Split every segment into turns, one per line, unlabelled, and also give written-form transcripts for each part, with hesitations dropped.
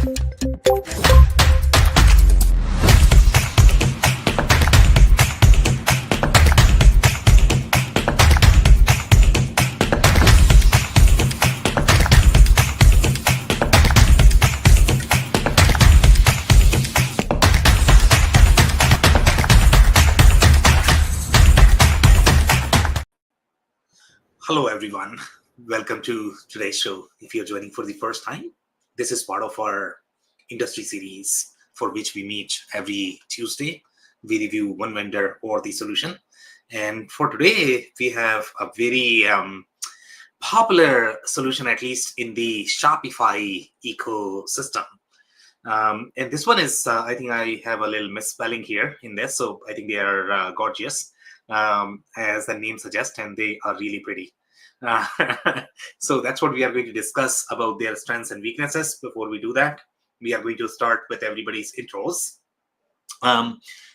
Hello, everyone. Welcome to today's show. If you're joining for the first time, this is part of our industry series for which we meet every Tuesday. We review one vendor or the solution. And for today, we have a very popular solution, at least in the Shopify ecosystem. And this one is, I think I have a little misspelling here in this. So I think they are Gorgias, as the name suggests, and they are really pretty. Uh, so that's what we are going to discuss about their strengths and weaknesses. Before we do that, we are going to start with everybody's intros.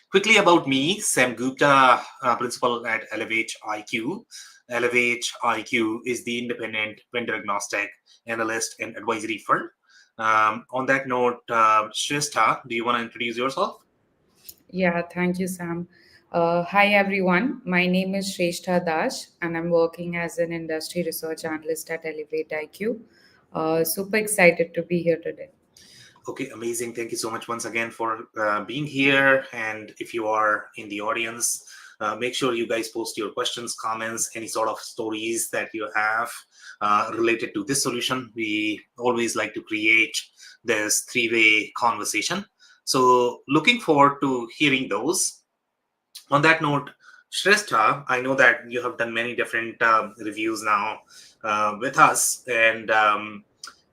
Quickly about me, Sam Gupta, principal at Elevate IQ. Elevate IQ is the independent vendor agnostic analyst and advisory firm. On that note, Shrestha, do you want to introduce yourself?
Yeah, thank you, Sam. Hi, everyone. My name is Shrestha Dash, and I'm working as an industry research analyst at Elevate IQ. Super excited to be here today.
Okay, amazing. Thank you so much once again for being here. And if you are in the audience, make sure you guys post your questions, comments, any sort of stories that you have related to this solution. We always like to create this three-way conversation. So looking forward to hearing those. On that note, Shrestha, I know that you have done many different reviews now with us, and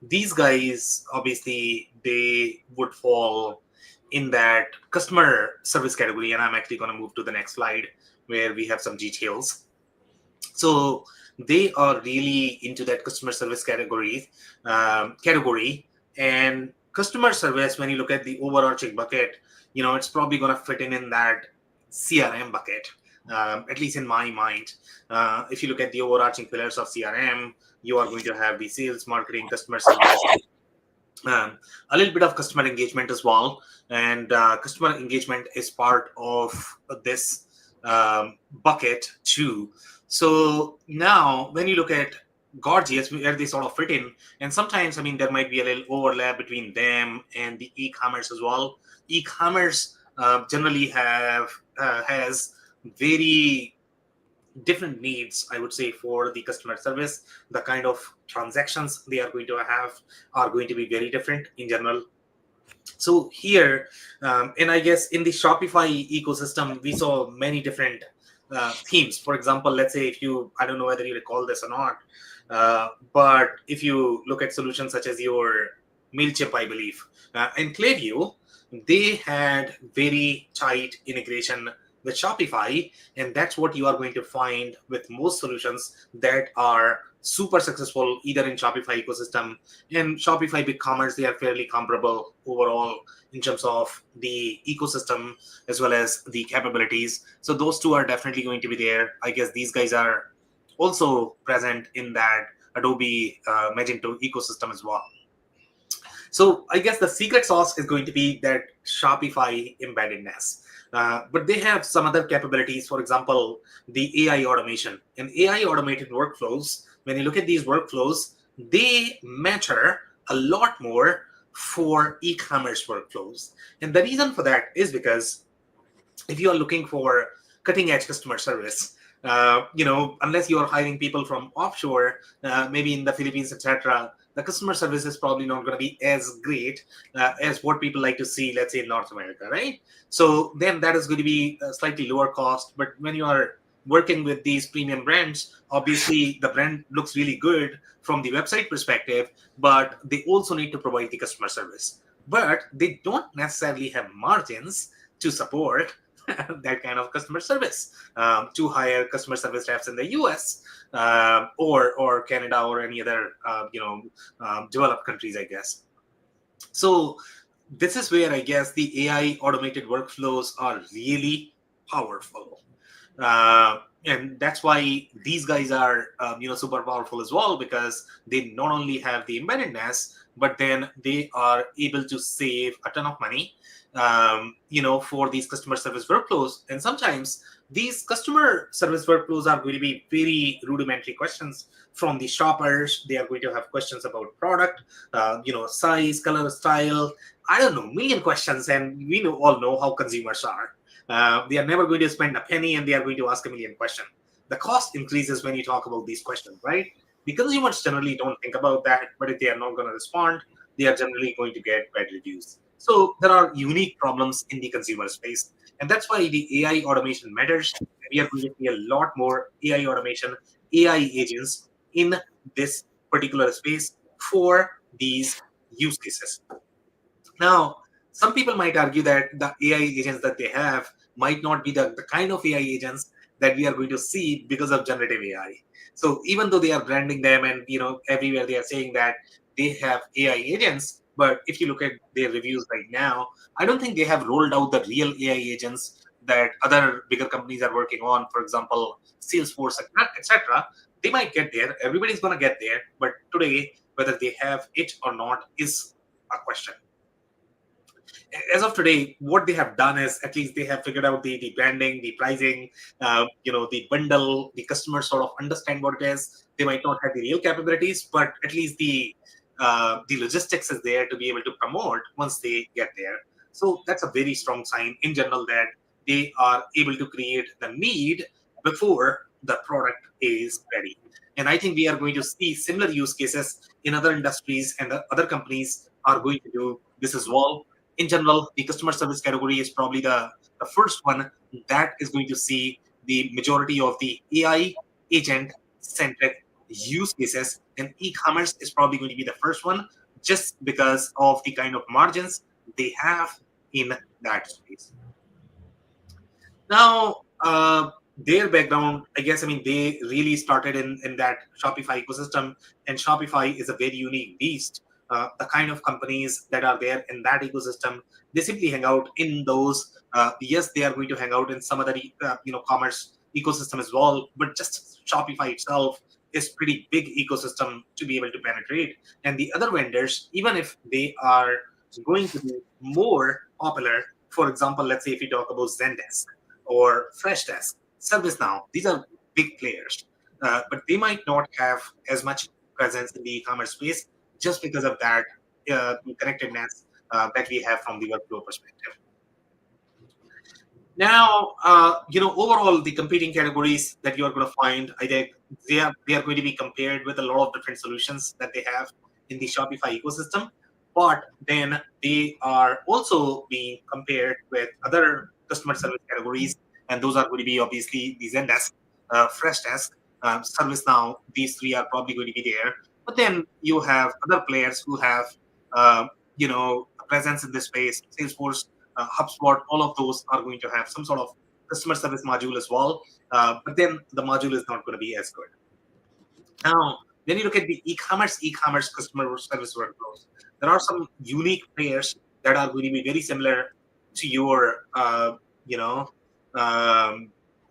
these guys, obviously, they would fall in that customer service category, and I'm actually going to move to the next slide where we have some details. So they are really into that customer service category, and customer service, when you look at the overarching bucket, it's probably going to fit in that CRM bucket, at least in my mind. If you look at the overarching pillars of CRM, you are going to have the sales, marketing, customer service, a little bit of customer engagement as well. And customer engagement is part of this bucket too. So now when you look at Gorgias, where they sort of fit in, and sometimes, I mean, there might be a little overlap between them and the e-commerce as well. E-commerce generally has very different needs, I would say, for the customer service. The kind of transactions they are going to have are going to be very different in general. So here, and I guess in the Shopify ecosystem, we saw many different themes. For example, let's say I don't know whether you recall this or not, but if you look at solutions such as your MailChimp, I believe, and Klaviyo, they had very tight integration with Shopify, and that's what you are going to find with most solutions that are super successful either in Shopify ecosystem and Shopify BigCommerce. They are fairly comparable overall in terms of the ecosystem as well as the capabilities. So those two are definitely going to be there. I guess these guys are also present in that Adobe Magento ecosystem as well. So I guess the secret sauce is going to be that Shopify embeddedness. But they have some other capabilities, for example, the AI automation. And AI automated workflows, when you look at these workflows, they matter a lot more for e-commerce workflows. And the reason for that is because if you are looking for cutting edge customer service, unless you are hiring people from offshore, maybe in the Philippines, etc., the customer service is probably not going to be as great as what people like to see, let's say, in North America, right? So then that is going to be a slightly lower cost. But when you are working with these premium brands, obviously the brand looks really good from the website perspective, but they also need to provide the customer service. But they don't necessarily have margins to support that kind of customer service, to hire customer service reps in the US or Canada or any other developed countries, I guess. So this is where I guess the AI automated workflows are really powerful. And that's why these guys are super powerful as well, because they not only have the embeddedness, but then they are able to save a ton of money, for these customer service workflows. And sometimes these customer service workflows are going to be very rudimentary questions from the shoppers. They are going to have questions about product, size, color, style. I don't know, million questions, and we all know how consumers are. They are never going to spend a penny, and they are going to ask a million questions. The cost increases when you talk about these questions, right? The consumers generally don't think about that, but if they are not going to respond, they are generally going to get bad reviews. So there are unique problems in the consumer space, and that's why the AI automation matters. We are going to see a lot more AI automation, AI agents in this particular space for these use cases. Now, some people might argue that the AI agents that they have might not be the kind of AI agents that we are going to see because of generative AI. So even though they are branding them and everywhere they are saying that they have AI agents, but if you look at their reviews right now, I don't think they have rolled out the real AI agents that other bigger companies are working on. For example, Salesforce, etc. They might get there. Everybody's going to get there, but today, whether they have it or not is a question. As of today, what they have done is at least they have figured out the branding, the pricing, the bundle. The customers sort of understand what it is. They might not have the real capabilities, but at least the logistics is there to be able to promote once they get there. So that's a very strong sign in general that they are able to create the need before the product is ready. And I think we are going to see similar use cases in other industries, and the other companies are going to do this as well. In general, the customer service category is probably the first one that is going to see the majority of the AI agent centric use cases, and e-commerce is probably going to be the first one just because of the kind of margins they have in that space. Now, their background, I guess, they really started in that Shopify ecosystem, and Shopify is a very unique beast. The kind of companies that are there in that ecosystem, they simply hang out in those. Yes, they are going to hang out in some other, commerce ecosystem as well, but just Shopify itself is pretty big ecosystem to be able to penetrate. And the other vendors, even if they are going to be more popular, for example, let's say if you talk about Zendesk or Freshdesk, ServiceNow, these are big players, but they might not have as much presence in the e-commerce space just because of that connectedness that we have from the workflow perspective. Now, overall, the competing categories that you are going to find, I think they are going to be compared with a lot of different solutions that they have in the Shopify ecosystem, but then they are also being compared with other customer service categories, and those are going to be obviously the Zendesk, Freshdesk, ServiceNow. These three are probably going to be there. But then you have other players who have, a presence in this space. Salesforce, HubSpot, all of those are going to have some sort of customer service module as well. But then the module is not going to be as good. Now, when you look at the e-commerce customer service workflows, there are some unique players that are going to be very similar to your,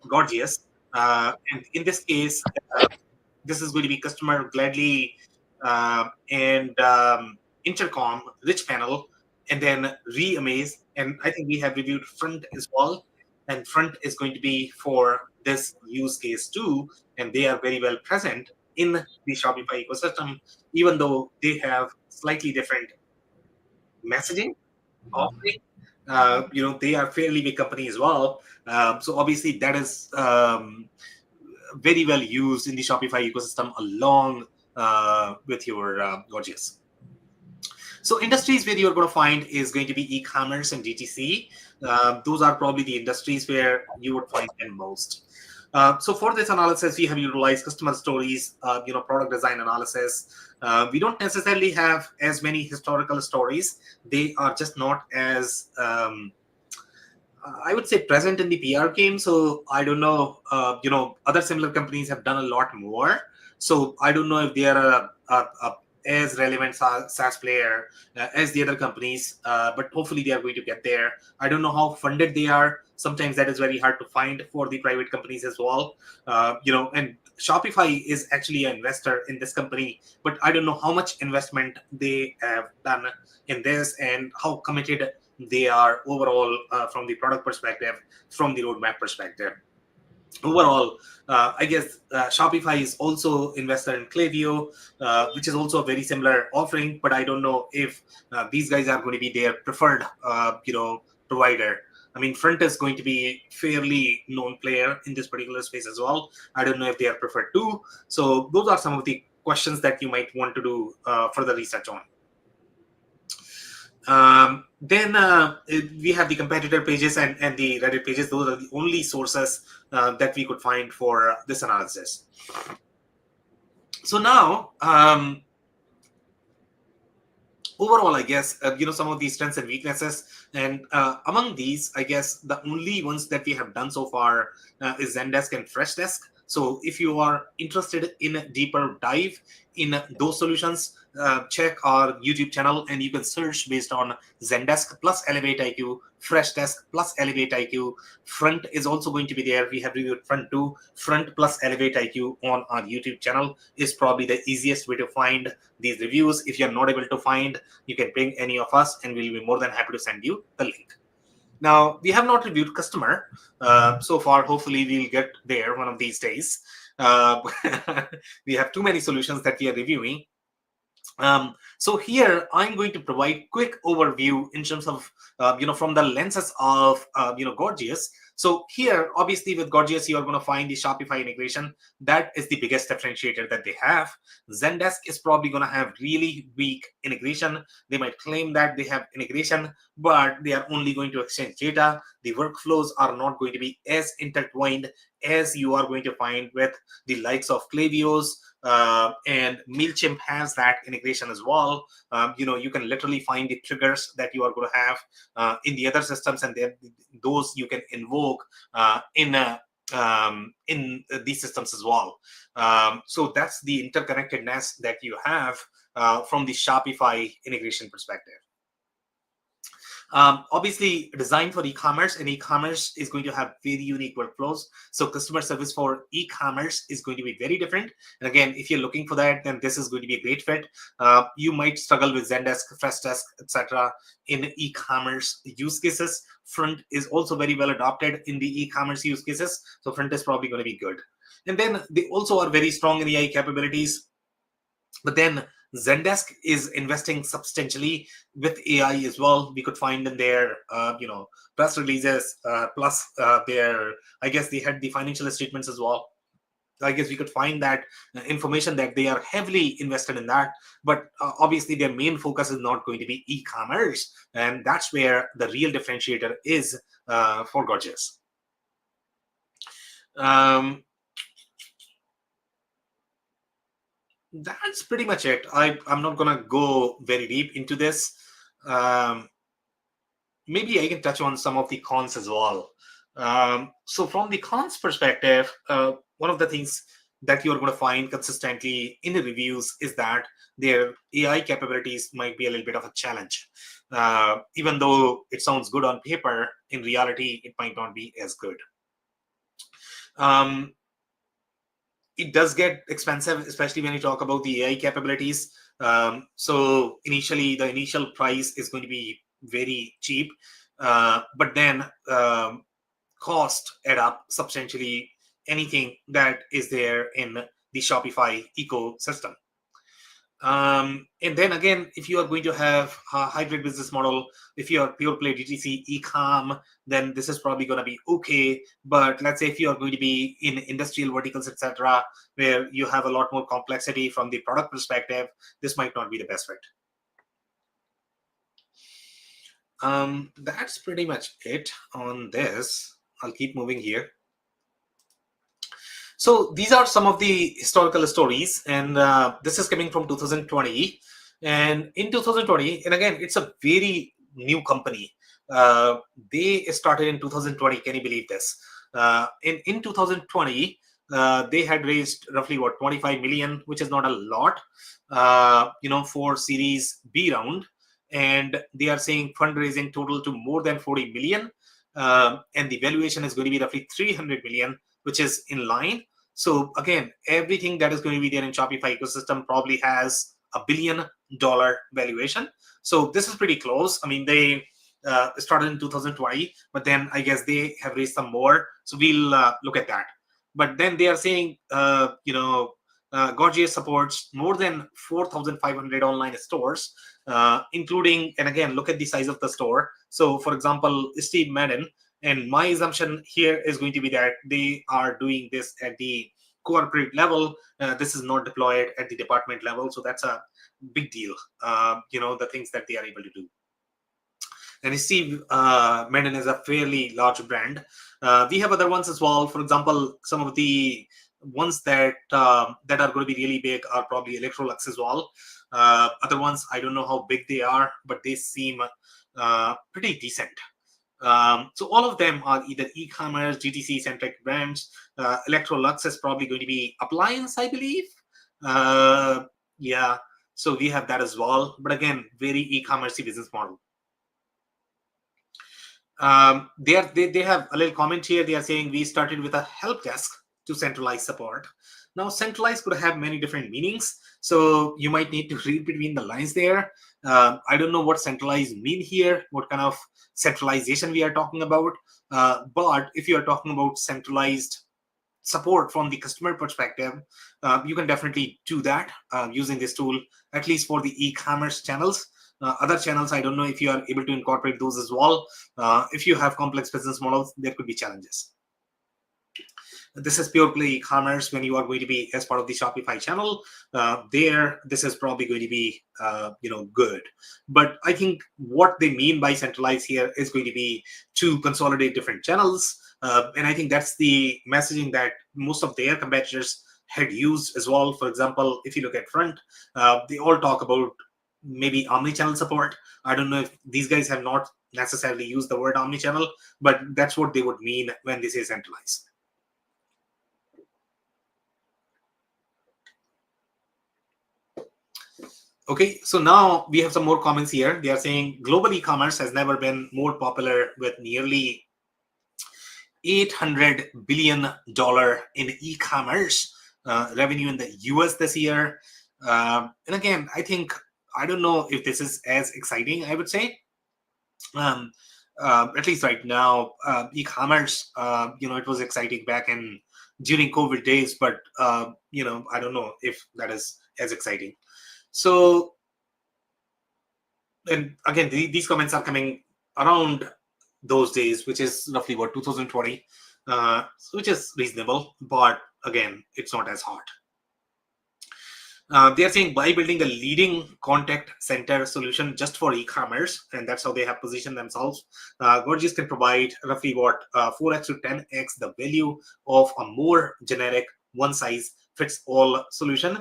Gorgias. And in this case, this is going to be Customer Gladly and Intercom, Rich Panel, and then Reamaze. And I think we have reviewed Front as well. And Front is going to be for this use case too. And they are very well present in the Shopify ecosystem, even though they have slightly different messaging offering. They are fairly big company as well. So obviously that is very well used in the Shopify ecosystem along with your Gorgias. So industries where you're going to find is going to be e-commerce and DTC. Those are probably the industries where you would find them most. So for this analysis, we have utilized customer stories, product design analysis. We don't necessarily have as many historical stories. They are just not as, I would say, present in the PR game. So I don't know, other similar companies have done a lot more. So I don't know if they are as relevant SaaS player as the other companies, but hopefully they are going to get there. I don't know how funded they are. Sometimes that is very hard to find for the private companies as well. And Shopify is actually an investor in this company, but I don't know how much investment they have done in this and how committed they are overall from the product perspective, from the roadmap perspective. Overall, I guess Shopify is also invested in Klaviyo, which is also a very similar offering, but I don't know if these guys are going to be their preferred, provider. I mean, Front is going to be fairly known player in this particular space as well. I don't know if they are preferred too. So those are some of the questions that you might want to do further research on. Then we have the competitor pages and the Reddit pages. Those are the only sources that we could find for this analysis. So now, overall, I guess, some of these strengths and weaknesses. And among these, I guess the only ones that we have done so far is Zendesk and Freshdesk. So if you are interested in a deeper dive in those solutions, check our YouTube channel and you can search based on Zendesk plus Elevate IQ, Freshdesk plus Elevate IQ. Front is also going to be there. We have reviewed Front too. Front plus Elevate IQ on our YouTube channel is probably the easiest way to find these reviews. If you're not able to find, you can ping any of us and we'll be more than happy to send you the link. Now, we have not reviewed Customer so far. Hopefully, we'll get there one of these days. We have too many solutions that we are reviewing. So here, I'm going to provide quick overview in terms of, from the lenses of, Gorgias. So here, obviously, with Gorgias, you are going to find the Shopify integration. That is the biggest differentiator that they have. Zendesk is probably going to have really weak integration. They might claim that they have integration, but they are only going to exchange data. The workflows are not going to be as intertwined as you are going to find with the likes of Klaviyo's, and MailChimp has that integration as well. You can literally find the triggers that you are going to have in the other systems, and those you can invoke in these systems as well. So that's the interconnectedness that you have from the Shopify integration perspective. Obviously designed for e-commerce, and e-commerce is going to have very unique workflows. So customer service for e-commerce is going to be very different. And again, if you're looking for that, then this is going to be a great fit. You might struggle with Zendesk, Freshdesk, etc. in e-commerce use cases. Front is also very well adopted in the e-commerce use cases. So Front is probably going to be good. And then they also are very strong in AI capabilities. But then Zendesk is investing substantially with AI as well. We could find in their, press releases, plus I guess they had the financial statements as well. I guess we could find that information that they are heavily invested in that. But obviously, their main focus is not going to be e-commerce. And that's where the real differentiator is for Gorgias. That's pretty much it. I'm not going to go very deep into this. Maybe I can touch on some of the cons as well. So from the cons perspective, one of the things that you're going to find consistently in the reviews is that their AI capabilities might be a little bit of a challenge. Even though it sounds good on paper, in reality, it might not be as good. It does get expensive, especially when you talk about the AI capabilities. So initially, the initial price is going to be very cheap, but then cost add up substantially anything that is there in the Shopify ecosystem. And then again, if you are going to have a hybrid business model, if you are pure play DTC e-com, then this is probably going to be okay. But let's say if you are going to be in industrial verticals, etc., where you have a lot more complexity from the product perspective, this might not be the best fit. That's pretty much it on this. I'll keep moving here. So these are some of the historical stories, and this is coming from 2020. And in 2020, and again, it's a very new company. They started in 2020. Can you believe this? In 2020, they had raised roughly 25 million, which is not a lot, for Series B round. And they are saying fundraising total to more than 40 million. And the valuation is going to be roughly 300 million, which is in line. So again, everything that is going to be there in Shopify ecosystem probably has $1 billion valuation. So this is pretty close. I mean, they started in 2020, but then I guess they have raised some more. So we'll look at that. But then they are saying, Gorgias supports more than 4,500 online stores, including, and again, look at the size of the store. So for example, Steve Madden, and my assumption here is going to be that they are doing this at the corporate level. This is not deployed at the department level. So that's a big deal, the things that they are able to do. And Steve Madden is a fairly large brand. We have other ones as well. For example, some of the ones that that are going to be really big are probably Electrolux as well. Other ones, I don't know how big they are, but they seem pretty decent. So all of them are either e-commerce, GTC centric brands. Electrolux is probably going to be appliance, I believe. Yeah, so we have that as well. But again, very e-commerce business model. They have a little comment here. They are saying we started with a help desk to centralize support. Now, centralized could have many different meanings, so you might need to read between the lines there. I don't know what centralized mean here, what kind of centralization we are talking about. But if you are talking about centralized support from the customer perspective, you can definitely do that using this tool, at least for the e-commerce channels. Other channels, I don't know if you are able to incorporate those as well. If you have complex business models, there could be challenges. This is pure play e-commerce. When you are going to be as part of the Shopify channel, this is probably going to be good. But I think what they mean by centralize here is going to be to consolidate different channels. And I think that's the messaging that most of their competitors had used as well. For example, if you look at Front, they all talk about maybe omni-channel support. I don't know if these guys have not necessarily used the word omni-channel, but that's what they would mean when they say centralize. Okay, so now we have some more comments here. They are saying global e-commerce has never been more popular, with nearly $800 billion in e-commerce revenue in the US this year. And again, I don't know if this is as exciting, I would say. At least right now, e-commerce, it was exciting back during COVID days, but I don't know if that is as exciting. So, and again, these comments are coming around those days, which is roughly what 2020, which is reasonable, but again, it's not as hot. They are saying by building a leading contact center solution just for e-commerce, and that's how they have positioned themselves. Gorgias can provide roughly 4x to 10x the value of a more generic one-size-fits-all solution.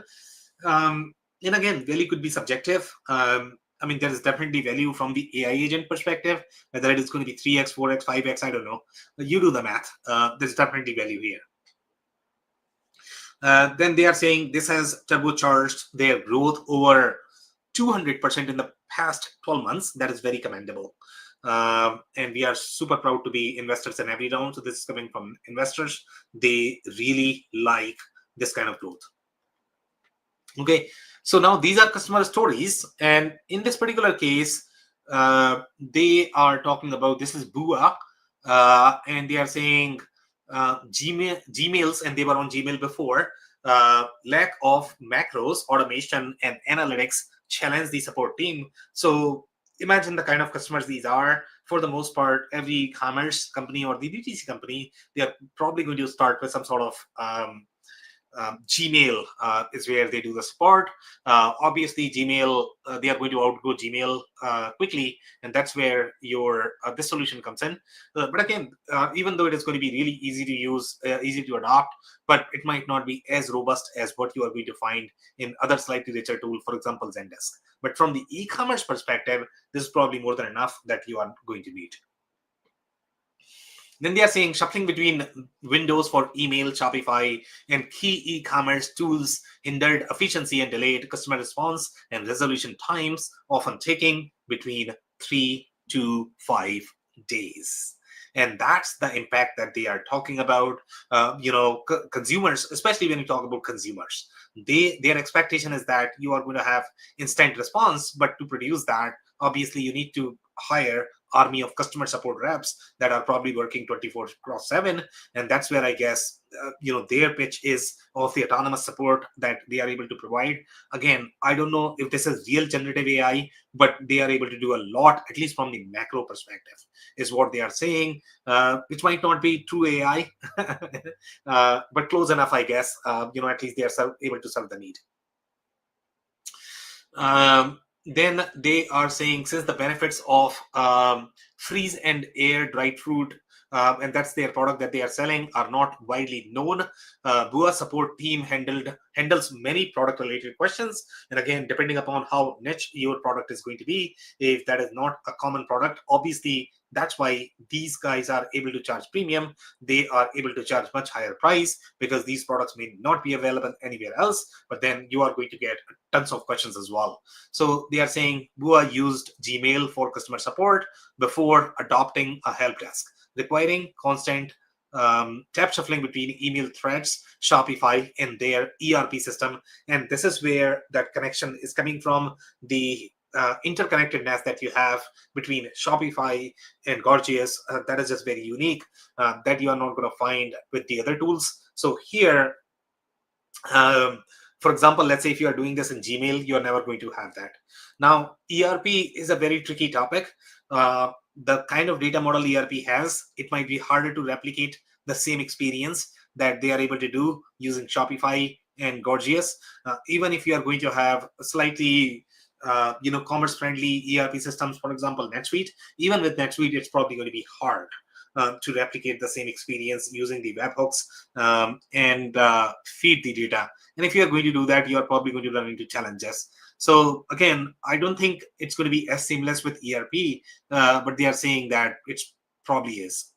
And again, value could be subjective. There is definitely value from the AI agent perspective. Whether it is going to be 3x, 4x, 5x, I don't know. You do the math. There's definitely value here. Then they are saying this has turbocharged their growth over 200% in the past 12 months. That is very commendable. And we are super proud to be investors in every round. So this is coming from investors. They really like this kind of growth. Okay, so now these are customer stories. And in this particular case, they are talking about, this is Bua, and they are saying Gmails, and they were on Gmail before, lack of macros, automation, and analytics challenge the support team. So imagine the kind of customers these are. For the most part, every commerce company or the DTC company, they are probably going to start with some sort of Gmail is where they do the support. Obviously, Gmail, they are going to outgrow Gmail quickly, and that's where your this solution comes in. But again, even though it is going to be really easy to use, easy to adopt, but it might not be as robust as what you are going to find in other slightly richer tool, for example, Zendesk. But from the e-commerce perspective, this is probably more than enough that you are going to need. Then they are saying shuffling between windows for email, Shopify, and key e-commerce tools hindered efficiency and delayed customer response and resolution times, often taking between 3 to 5 days. And that's the impact that they are talking about. Consumers, especially when you talk about consumers, their expectation is that you are going to have instant response, but to produce that, obviously you need to hire army of customer support reps that are probably working 24/7. And that's where I guess their pitch is of the autonomous support that they are able to provide. Again, I don't know if this is real generative AI, but they are able to do a lot, at least from the macro perspective, is what they are saying, which might not be true AI, but close enough, I guess. At least they are able to serve the need. Then they are saying, since the benefits of freeze and air dried fruit, and that's their product that they are selling, are not widely known, BUA support team handles many product related questions. And again, depending upon how niche your product is going to be, if that is not a common product, obviously that's why these guys are able to charge premium. They are able to charge much higher price because these products may not be available anywhere else, but then you are going to get tons of questions as well. So they are saying BUA used Gmail for customer support before adopting a help desk, requiring constant tap shuffling between email threads, Shopify, and their ERP system. And this is where that connection is coming from, the interconnectedness that you have between Shopify and Gorgias. That is just very unique, that you are not going to find with the other tools. So here, for example, let's say if you are doing this in Gmail, you're never going to have that. Now, ERP is a very tricky topic. The kind of data model ERP has, it might be harder to replicate the same experience that they are able to do using Shopify and Gorgias. Even if you are going to have a slightly commerce-friendly ERP systems, for example, NetSuite, even with NetSuite, it's probably going to be hard to replicate the same experience using the webhooks and feed the data. And if you are going to do that, you are probably going to run into challenges. So again, I don't think it's going to be as seamless with ERP, but they are saying that it probably is.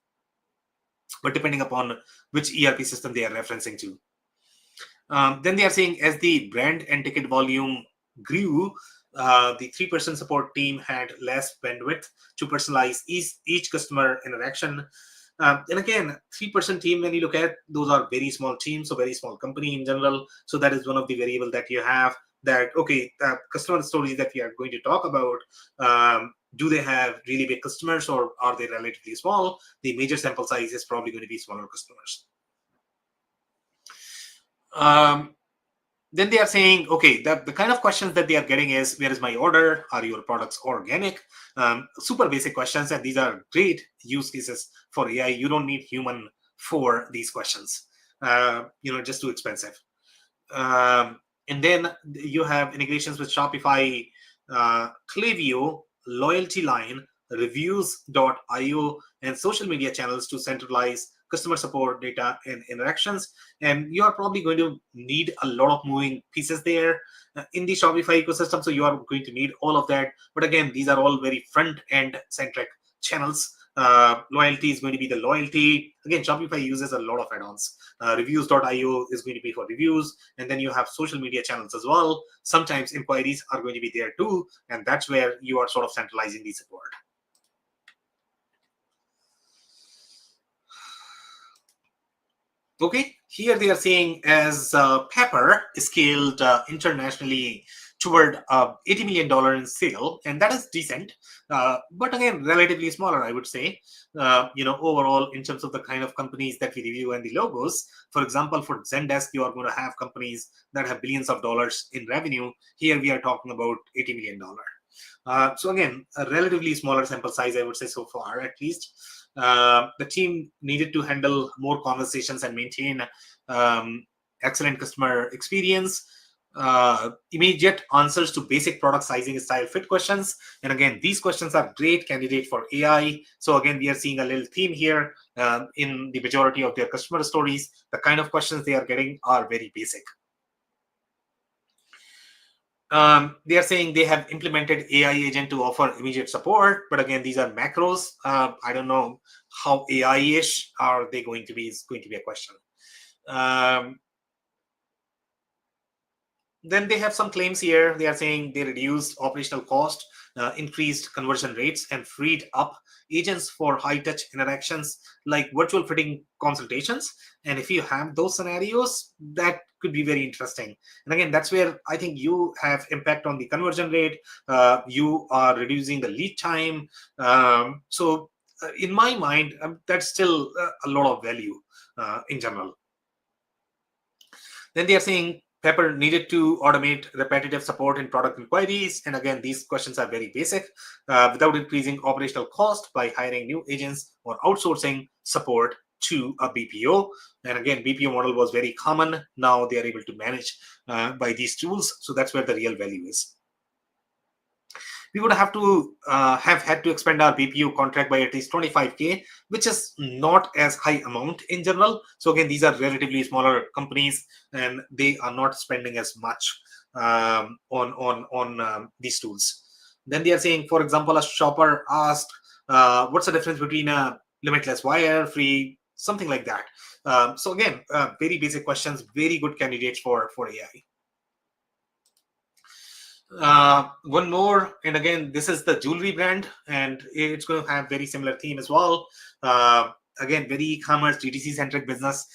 But depending upon which ERP system they are referencing to. Then they are saying as the brand and ticket volume grew, the 3% support team had less bandwidth to personalize each customer interaction. And again, 3% team, when you look at, those are very small teams, so very small company in general. So that is one of the variables that you have, that, okay, customer stories that we are going to talk about, do they have really big customers or are they relatively small? The major sample size is probably going to be smaller customers. Then they are saying, okay, the kind of questions that they are getting is, where is my order? Are your products organic? Super basic questions, and these are great use cases for AI. You don't need human for these questions. Just too expensive. And then you have integrations with Shopify, Klaviyo, Loyalty Line, Reviews.io, and social media channels to centralize customer support data and interactions. And you are probably going to need a lot of moving pieces there in the Shopify ecosystem. So you are going to need all of that. But again, these are all very front-end centric channels. Loyalty is going to be the loyalty. Again, Shopify uses a lot of add-ons. Reviews.io is going to be for reviews. And then you have social media channels as well. Sometimes inquiries are going to be there too. And that's where you are sort of centralizing the support. Okay, here they are saying as Pepper scaled internationally toward $80 million in sale, and that is decent, but again, relatively smaller, I would say. Overall, in terms of the kind of companies that we review and the logos, for example, for Zendesk, you are going to have companies that have billions of dollars in revenue. Here we are talking about $80 million. So again, a relatively smaller sample size, I would say, so far, at least. The team needed to handle more conversations and maintain excellent customer experience, immediate answers to basic product sizing, style, fit questions. And again, these questions are great candidate for AI. So again, we are seeing a little theme here in the majority of their customer stories. The kind of questions they are getting are very basic. They are saying they have implemented AI agent to offer immediate support, but again, these are macros. I don't know how AI-ish are they going to be, is going to be a question. Then they have some claims here. They are saying they reduced operational cost increased conversion rates and freed up agents for high-touch interactions like virtual fitting consultations. And if you have those scenarios, that could be very interesting. And again, that's where I think you have impact on the conversion rate. You are reducing the lead time. So in my mind, that's still a lot of value in general. Then they are saying Pepper needed to automate repetitive support in product inquiries. And again, these questions are very basic without increasing operational cost by hiring new agents or outsourcing support to a BPO. And again, BPO model was very common. Now they are able to manage by these tools. So that's where the real value is. We would have to have had to expand our BPO contract by at least 25K, which is not as high amount in general. So again, these are relatively smaller companies and they are not spending as much on these tools. Then they are saying, for example, a shopper asked, what's the difference between a limitless wire, free, something like that. So again, very basic questions, very good candidates for AI. One more, and again, this is the jewelry brand, and it's going to have very similar theme as well. Again, very e-commerce, DTC centric business.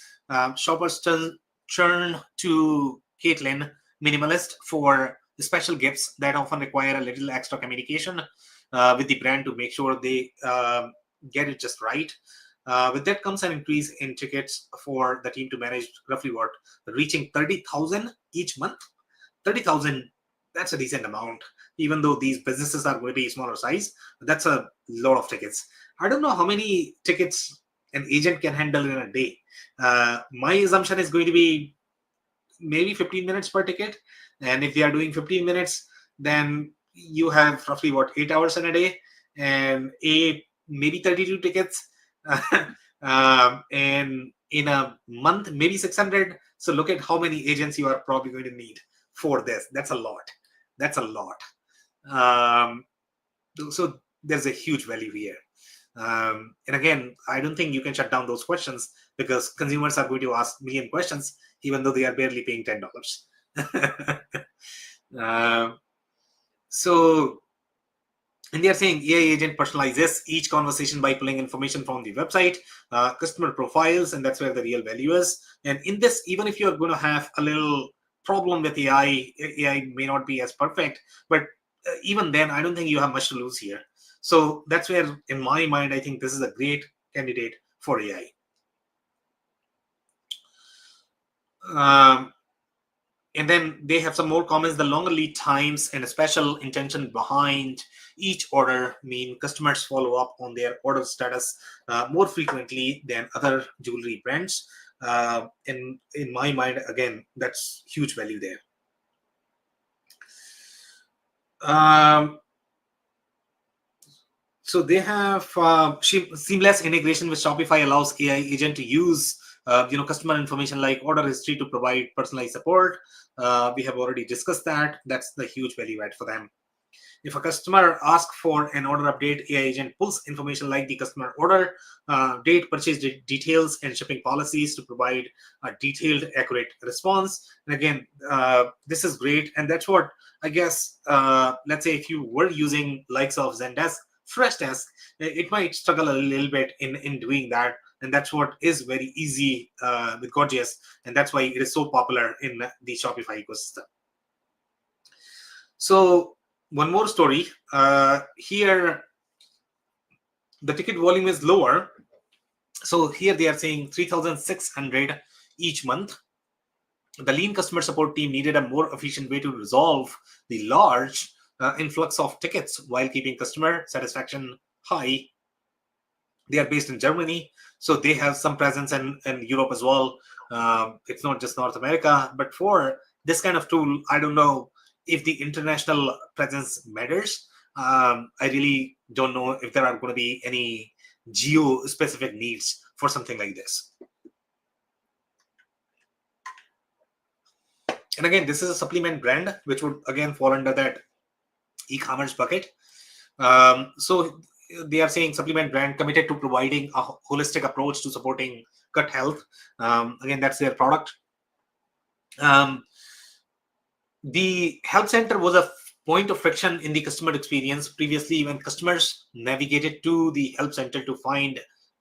Shoppers turn to Caitlin Minimalist for special gifts that often require a little extra communication with the brand to make sure they get it just right. With that comes an increase in tickets for the team to manage, roughly reaching 30,000 each month. 30,000, that's a decent amount, even though these businesses are going to be smaller size. That's a lot of tickets. I don't know how many tickets an agent can handle in a day. My assumption is going to be maybe 15 minutes per ticket. And if they are doing 15 minutes, then you have roughly 8 hours in a day, and maybe 32 tickets. And in a month, maybe 600. So look at how many agents you are probably going to need for this. That's a lot. So there's a huge value here. And again, I don't think you can shut down those questions because consumers are going to ask million questions, even though they are barely paying $10. And they are saying AI agent personalizes each conversation by pulling information from the website, customer profiles, and that's where the real value is. And in this, even if you're going to have a little problem with AI may not be as perfect, but even then, I don't think you have much to lose here. So that's where, in my mind, I think this is a great candidate for AI. And then they have some more comments. The longer lead times and a special intention behind each order mean customers follow up on their order status more frequently than other jewelry brands. In my mind, again, that's huge value there. So they have seamless integration with Shopify allows AI agent to use customer information like order history to provide personalized support. We have already discussed that. That's the huge value add for them. If a customer asks for an order update, AI agent pulls information like the customer order, date, purchase details, and shipping policies to provide a detailed, accurate response. And again, this is great. And that's what, I guess, let's say if you were using likes of Zendesk, Shrestha, it might struggle a little bit in doing that. And that's what is very easy with Gorgias. And that's why it is so popular in the Shopify ecosystem. So one more story. Here, the ticket volume is lower. So here they are saying 3,600 each month. The lean customer support team needed a more efficient way to resolve the large influx of tickets while keeping customer satisfaction high. They are based in Germany, so they have some presence in Europe as well. It's not just North America, but for this kind of tool, I don't know if the international presence matters. I really don't know if there are going to be any geo-specific needs for something like this. And again, this is a supplement brand, which would again fall under that e-commerce bucket. So they are saying supplement brand committed to providing a holistic approach to supporting gut health. Again, that's their product. The health center was a point of friction in the customer experience. Previously, when customers navigated to the help center to find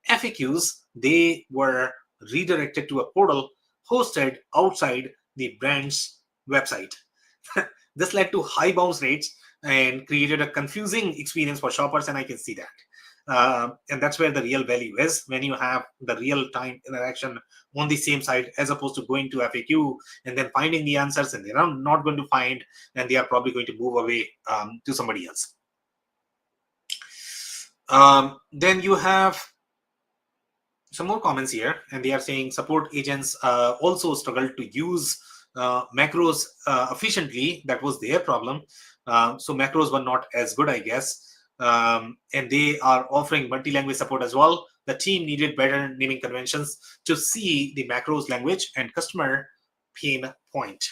FAQs, they were redirected to a portal hosted outside the brand's website. This led to high bounce rates and created a confusing experience for shoppers, and I can see that. And that's where the real value is, when you have the real time interaction on the same site, as opposed to going to FAQ and then finding the answers, and they're not going to find, and they are probably going to move away to somebody else. Then you have some more comments here, and they are saying support agents also struggle to use macros efficiently. That was their problem. So macros were not as good, I guess. And they are offering multi-language support as well. The team needed better naming conventions to see the macros language and customer pain point.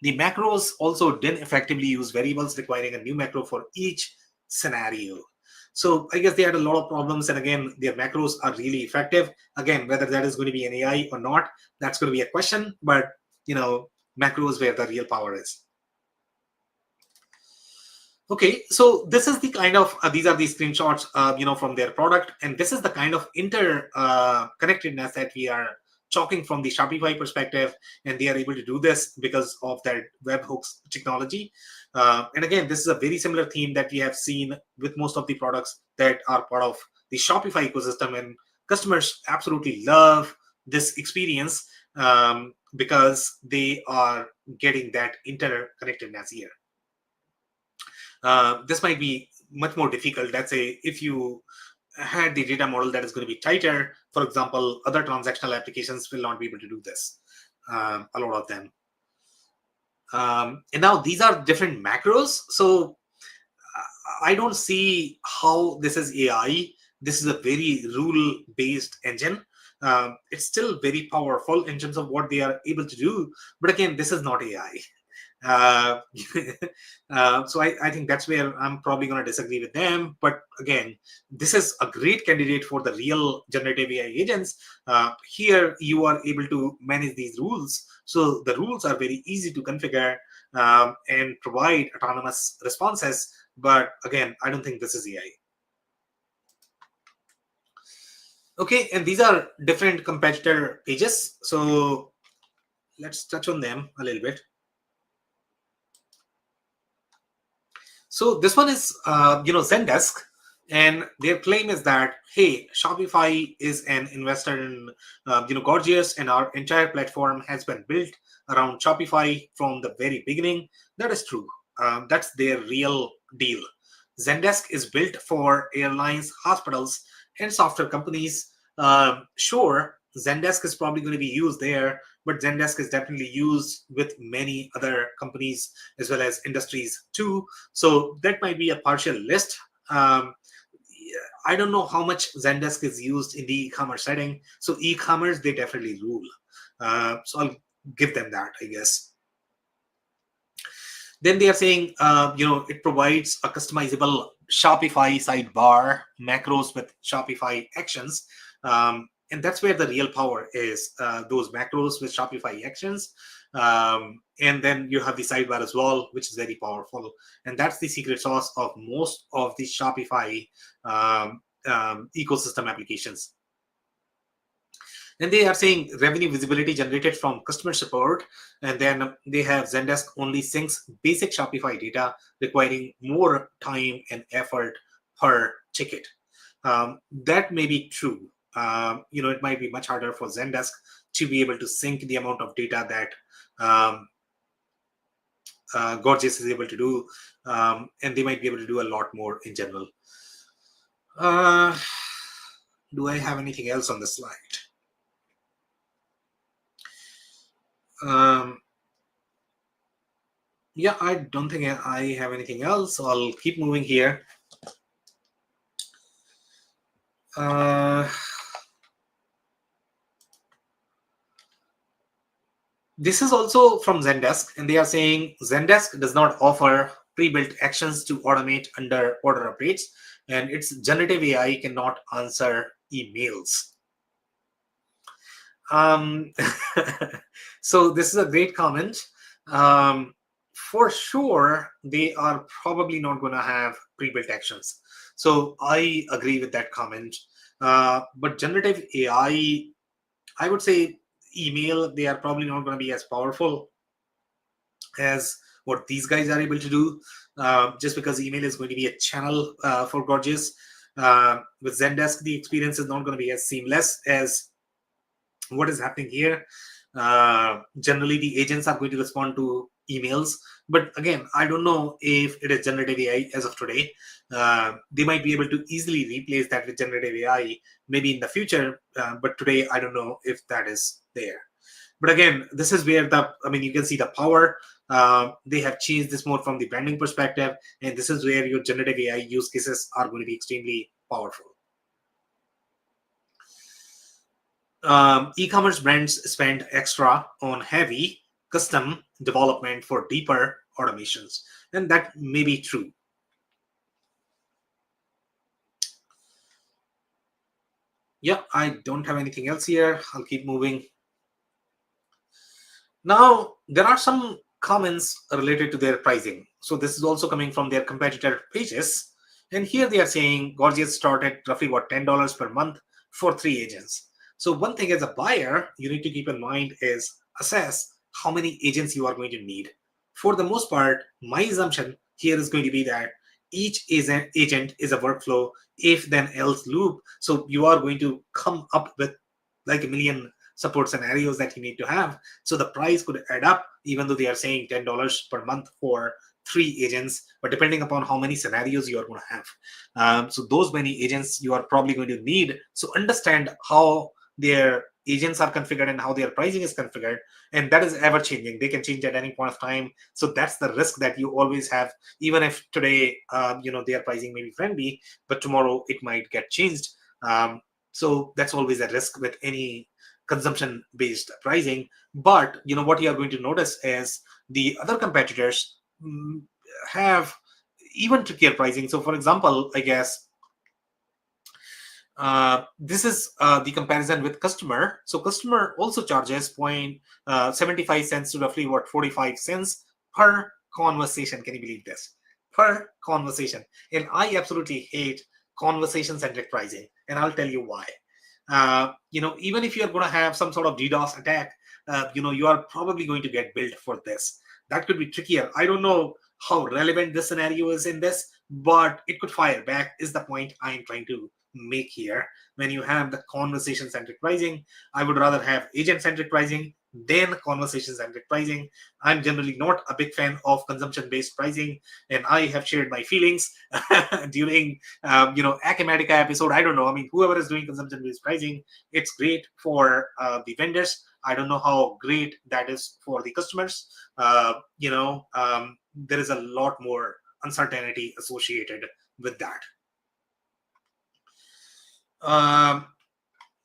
The macros also didn't effectively use variables, requiring a new macro for each scenario. So I guess they had a lot of problems, and again, their macros are really effective. Again, whether that is going to be an AI or not, that's going to be a question, but macros where the real power is. Okay, so this is the kind of these are the screenshots from their product, and this is the kind of interconnectedness that we are talking from the Shopify perspective, and they are able to do this because of that webhooks technology. And again, this is a very similar theme that we have seen with most of the products that are part of the Shopify ecosystem, and customers absolutely love this experience because they are getting that interconnectedness here. This might be much more difficult. Let's say if you had the data model that is going to be tighter, for example, other transactional applications will not be able to do this, a lot of them. And now these are different macros. So I don't see how this is AI. This is a very rule-based engine. It's still very powerful in terms of what they are able to do. But again, this is not AI. So I think that's where I'm probably going to disagree with them. But again, this is a great candidate for the real generative AI agents. Here you are able to manage these rules. So the rules are very easy to configure and provide autonomous responses. But again, I don't think this is AI. Okay, and these are different competitor pages. So let's touch on them a little bit. So this one is, Zendesk, and their claim is that, hey, Shopify is an investor in, Gorgias, and our entire platform has been built around Shopify from the very beginning. That is true. That's their real deal. Zendesk is built for airlines, hospitals, and software companies. Sure, Zendesk is probably going to be used there, but Zendesk is definitely used with many other companies as well as industries too. So that might be a partial list. I don't know how much Zendesk is used in the e-commerce setting. So e-commerce, they definitely rule. So I'll give them that, I guess. Then they are saying, it provides a customizable Shopify sidebar, macros with Shopify actions. And that's where the real power is, those macros with Shopify actions. And then you have the sidebar as well, which is very powerful. And that's the secret sauce of most of the Shopify ecosystem applications. And they are saying revenue visibility generated from customer support. And then they have Zendesk only syncs basic Shopify data, requiring more time and effort per ticket. That may be true. It might be much harder for Zendesk to be able to sync the amount of data that Gorgias is able to do. And they might be able to do a lot more in general. Do I have anything else on the slide? Yeah, I don't think I have anything else, so I'll keep moving here. This is also from Zendesk, and they are saying Zendesk does not offer pre-built actions to automate under order updates, and its generative AI cannot answer emails. So this is a great comment. for sure, they are probably not going to have pre-built actions. So I agree with that comment. But generative AI, I would say email, they are probably not going to be as powerful as what these guys are able to do, just because email is going to be a channel for Gorgias. With Zendesk, the experience is not going to be as seamless as what is happening here. Generally, the agents are going to respond to emails. But again, I don't know if it is generative AI as of today. They might be able to easily replace that with generative AI maybe in the future. But today, I don't know if that is there. But again, this is where you can see the power. They have changed this more from the branding perspective. And this is where your generative AI use cases are going to be extremely powerful. E-commerce brands spend extra on heavy custom development for deeper automations, and that may be true. Yeah, I don't have anything else here. I'll keep moving. Now, there are some comments related to their pricing. So this is also coming from their competitor pages. And here they are saying Gorgias start at roughly $10 per month for 3 agents. So one thing as a buyer, you need to keep in mind is assess how many agents you are going to need. For the most part, my assumption here is going to be that each agent is a workflow, if then else loop. So you are going to come up with like a million support scenarios that you need to have. So the price could add up, even though they are saying $10 per month for 3 agents, but depending upon how many scenarios you are going to have. So those many agents you are probably going to need. So understand how their agents are configured and how their pricing is configured. And that is ever changing. They can change at any point of time. So that's the risk that you always have. Even if today, their pricing may be friendly, but tomorrow it might get changed. So that's always a risk with any consumption based pricing. But what you are going to notice is the other competitors have even trickier pricing. So for example, I guess this is the comparison with customer. So customer also charges 0.75 cents to roughly 45 cents per conversation. Can you believe this? Per conversation. And I absolutely hate conversation centric pricing, and I'll tell you why. Even if you're going to have some sort of DDoS attack, you are probably going to get billed for this. That could be trickier. I don't know how relevant this scenario is in this, but it could fire back, is the point I am trying to make here. When you have the conversation centric pricing, I would rather have agent centric pricing than conversation centric pricing. I'm generally not a big fan of consumption based pricing, and I have shared my feelings during Acumatica episode. I don't know, whoever is doing consumption based pricing, it's great for the vendors. I don't know how great that is for the customers. There is a lot more uncertainty associated with that.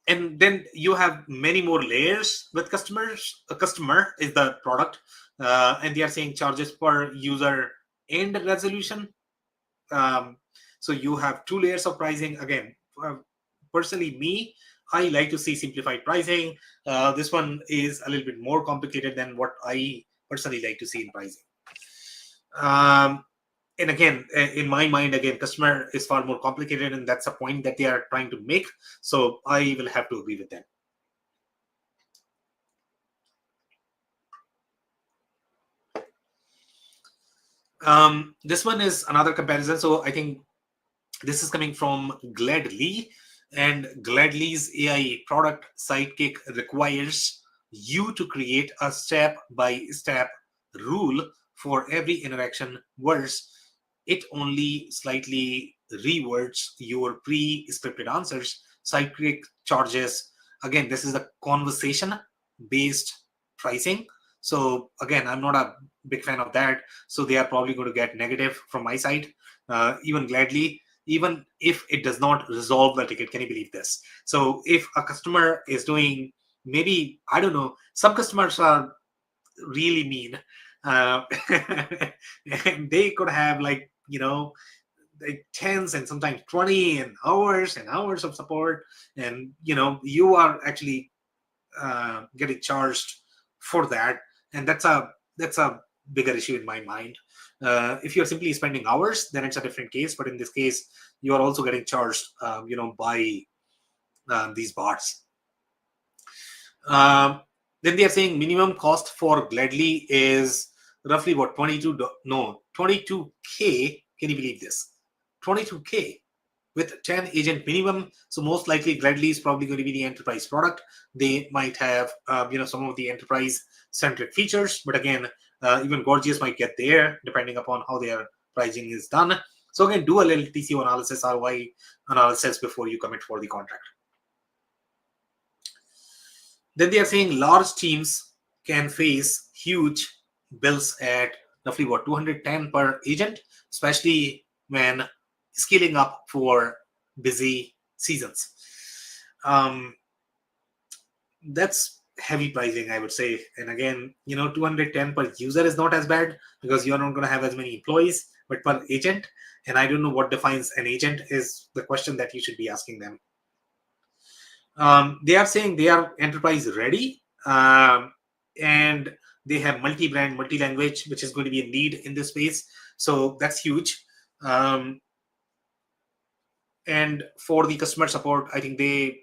And then you have many more layers with customers. A customer is the product, and they are saying charges per user and resolution. So you have 2 layers of pricing. Again, personally, I like to see simplified pricing. This one is a little bit more complicated than what I personally like to see in pricing. And again, in my mind, customer is far more complicated, and that's a point that they are trying to make. So I will have to agree with them. This one is another comparison. So I think this is coming from Gladly, and Gladly's AI product Sidekick requires you to create a step-by-step rule for every interaction, whereas it only slightly rewords your pre-scripted answers. Sidekick charges, again, this is a conversation-based pricing. So again, I'm not a big fan of that. So they are probably going to get negative from my side. Even Gladly, even if it does not resolve the ticket. Can you believe this? So if a customer is doing, maybe, I don't know, some customers are really mean. And they could have like tens and sometimes 20 and hours of support, and you are actually getting charged for that, and that's a bigger issue in my mind. If you're simply spending hours, then it's a different case. But in this case, you are also getting charged, by these bots. Then they are saying minimum cost for Gladly is roughly what, 22K. Can you believe this? 22K with 10 agent minimum. So most likely Gladly is probably going to be the enterprise product. They might have some of the enterprise centric features, but again, even Gorgias might get there depending upon how their pricing is done. So again, do a little TCO analysis, ROI analysis before you commit for the contract. Then they are saying large teams can face huge bills at roughly what, 210 per agent, especially when scaling up for busy seasons. That's heavy pricing, I would say. And again, 210 per user is not as bad because you're not going to have as many employees, but per agent. And I don't know what defines an agent is the question that you should be asking them. They are saying they are enterprise ready, and they have multi-brand, multi-language, which is going to be a need in this space. So that's huge. And for the customer support, I think they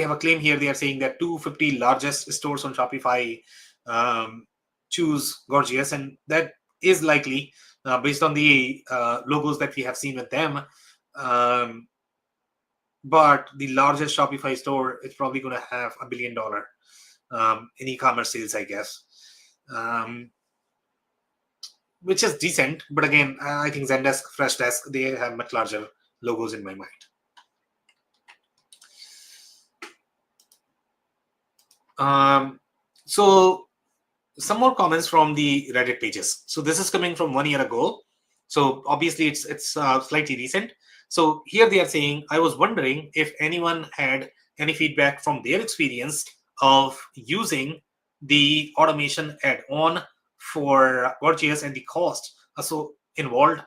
have a claim here. They are saying that 250 largest stores on Shopify choose Gorgias, and that is likely based on the logos that we have seen with them. But the largest Shopify store is probably going to have $1 billion in e-commerce sales, I guess, which is decent. But again, I think Zendesk, Freshdesk, they have much larger logos in my mind. So some more comments from the Reddit pages. So this is coming from 1 year ago. So obviously it's slightly recent. So here they are saying, I was wondering if anyone had any feedback from their experience of using the automation add-on for Gorgias and the cost also involved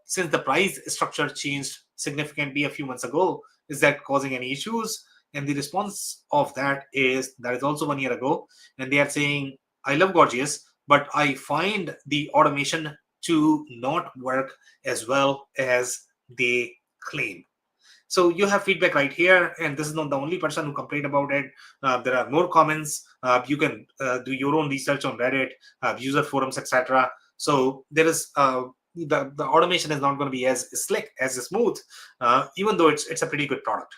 since the price structure changed significantly a few months ago. Is that causing any issues? And the response of that is also 1 year ago. And they are saying, I love Gorgias, but I find the automation to not work as well as they claim. So you have feedback right here, and this is not the only person who complained about it. There are more comments. You can do your own research on Reddit, user forums, etc. So there is the automation is not going to be as slick, as smooth, even though it's a pretty good product.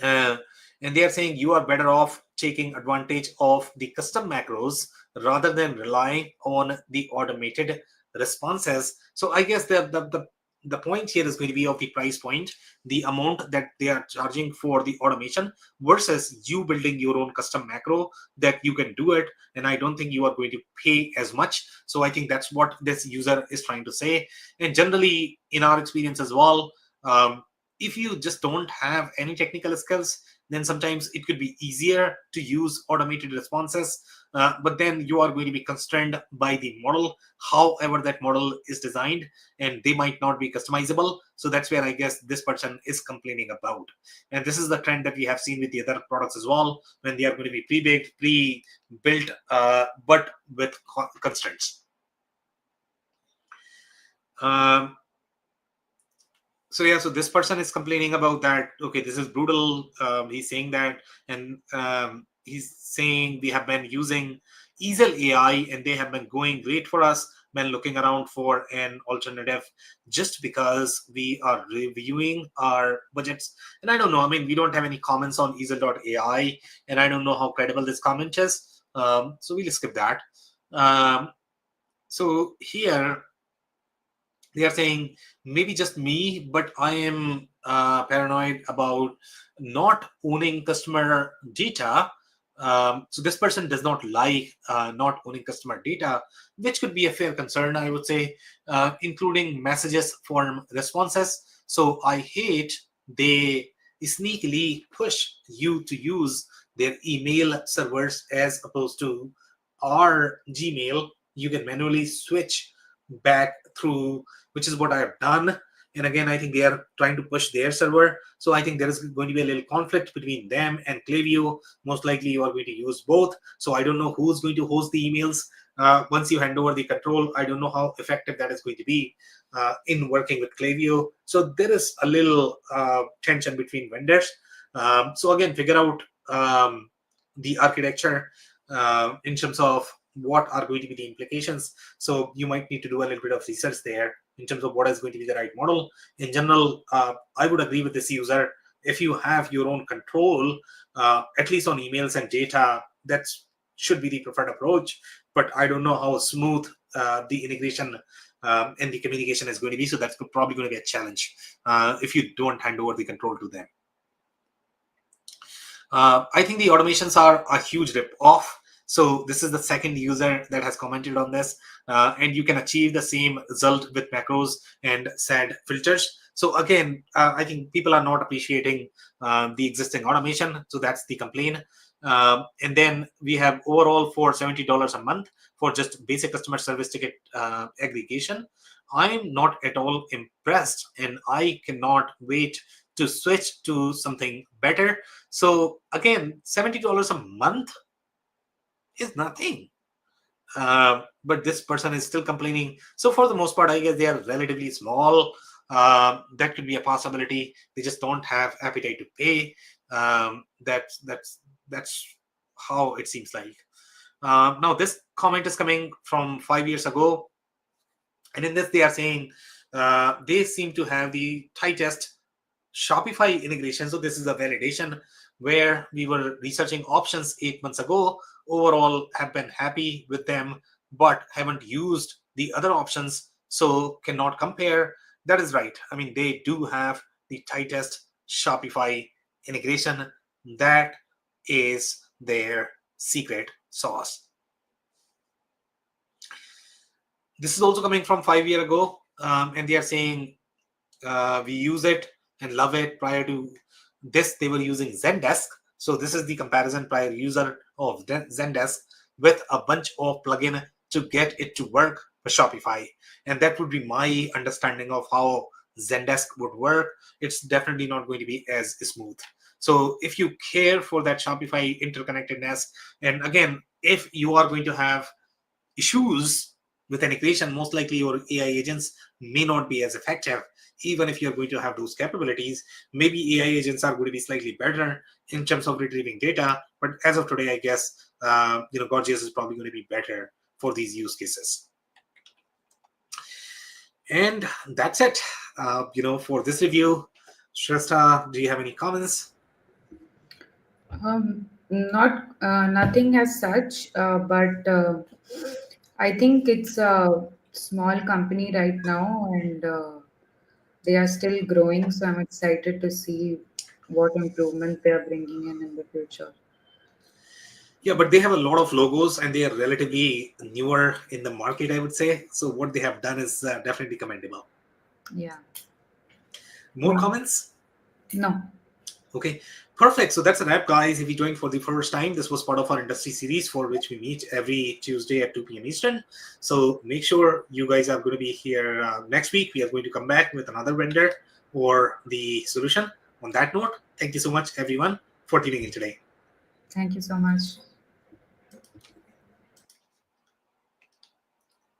And they are saying you are better off taking advantage of the custom macros rather than relying on the automated responses. So I guess the point here is going to be of the price point, the amount that they are charging for the automation versus you building your own custom macro that you can do it. And I don't think you are going to pay as much. So I think that's what this user is trying to say. And generally, in our experience as well, if you just don't have any technical skills, then sometimes it could be easier to use automated responses. But then you are going to be constrained by the model, however that model is designed, and they might not be customizable. So that's where I guess this person is complaining about. And this is the trend that we have seen with the other products as well, when they are going to be pre-baked, pre-built, but with constraints. So this person is complaining about that. Okay, this is brutal. He's saying that, and he's saying we have been using Easel AI, and they have been going great for us when looking around for an alternative, just because we are reviewing our budgets. And I don't know. I mean, we don't have any comments on Easel.ai, and I don't know how credible this comment is. So we'll skip that. So here, they are saying maybe just me, but I am paranoid about not owning customer data. So this person does not like not owning customer data, which could be a fair concern, I would say, including messages form responses. So I hate they sneakily push you to use their email servers as opposed to our Gmail. You can manually switch back through, which is what I have done. And again, I think they are trying to push their server. So I think there is going to be a little conflict between them and Klaviyo. Most likely you are going to use both. So I don't know who's going to host the emails. Once you hand over the control, I don't know how effective that is going to be in working with Klaviyo. So there is a little tension between vendors. So again, figure out the architecture in terms of what are going to be the implications. So you might need to do a little bit of research there in terms of what is going to be the right model. In general, I would agree with this user. If you have your own control, at least on emails and data, that should be the preferred approach. But I don't know how smooth the integration and the communication is going to be. So that's probably going to be a challenge if you don't hand over the control to them. I think the automations are a huge rip-off. So this is the second user that has commented on this, and you can achieve the same result with macros and SAD filters. So again, I think people are not appreciating the existing automation. So that's the complaint. And then we have overall for $70 a month for just basic customer service ticket aggregation. I'm not at all impressed, and I cannot wait to switch to something better. So again, $70 a month is nothing. But this person is still complaining. So for the most part, I guess they are relatively small. That could be a possibility. They just don't have appetite to pay. That's how it seems like. Now this comment is coming from 5 years ago, and in this they are saying they seem to have the tightest Shopify integration. So this is a validation where we were researching options 8 months ago. Overall, have been happy with them, but haven't used the other options, so cannot compare. That is right. I mean, they do have the tightest Shopify integration. That is their secret sauce. This is also coming from 5 years ago, and they are saying we use it and love it. Prior to this, they were using Zendesk. So this is the comparison prior user of Zendesk with a bunch of plugin to get it to work for Shopify. And that would be my understanding of how Zendesk would work. It's definitely not going to be as smooth. So if you care for that Shopify interconnectedness, and again, if you are going to have issues with integration, most likely your AI agents may not be as effective. Even if you're going to have those capabilities, maybe AI agents are going to be slightly better in terms of retrieving data. But as of today, I guess Gorgias is probably going to be better for these use cases. And that's it. For this review, Shrestha, do you have any comments?
Nothing as such, but I think it's a small company right now, and they are still growing. So I'm excited to see what improvement they are bringing in the future.
Yeah, but they have a lot of logos and they are relatively newer in the market, I would say. So what they have done is definitely commendable.
Yeah.
More
Yeah.
comments?
No.
Okay, perfect. So that's a wrap, guys. If you joined for the first time, this was part of our industry series for which we meet every Tuesday at 2 p.m. Eastern. So make sure you guys are going to be here next week. We are going to come back with another vendor or the solution. On that note, thank you so much, everyone, for tuning in today.
Thank you so much.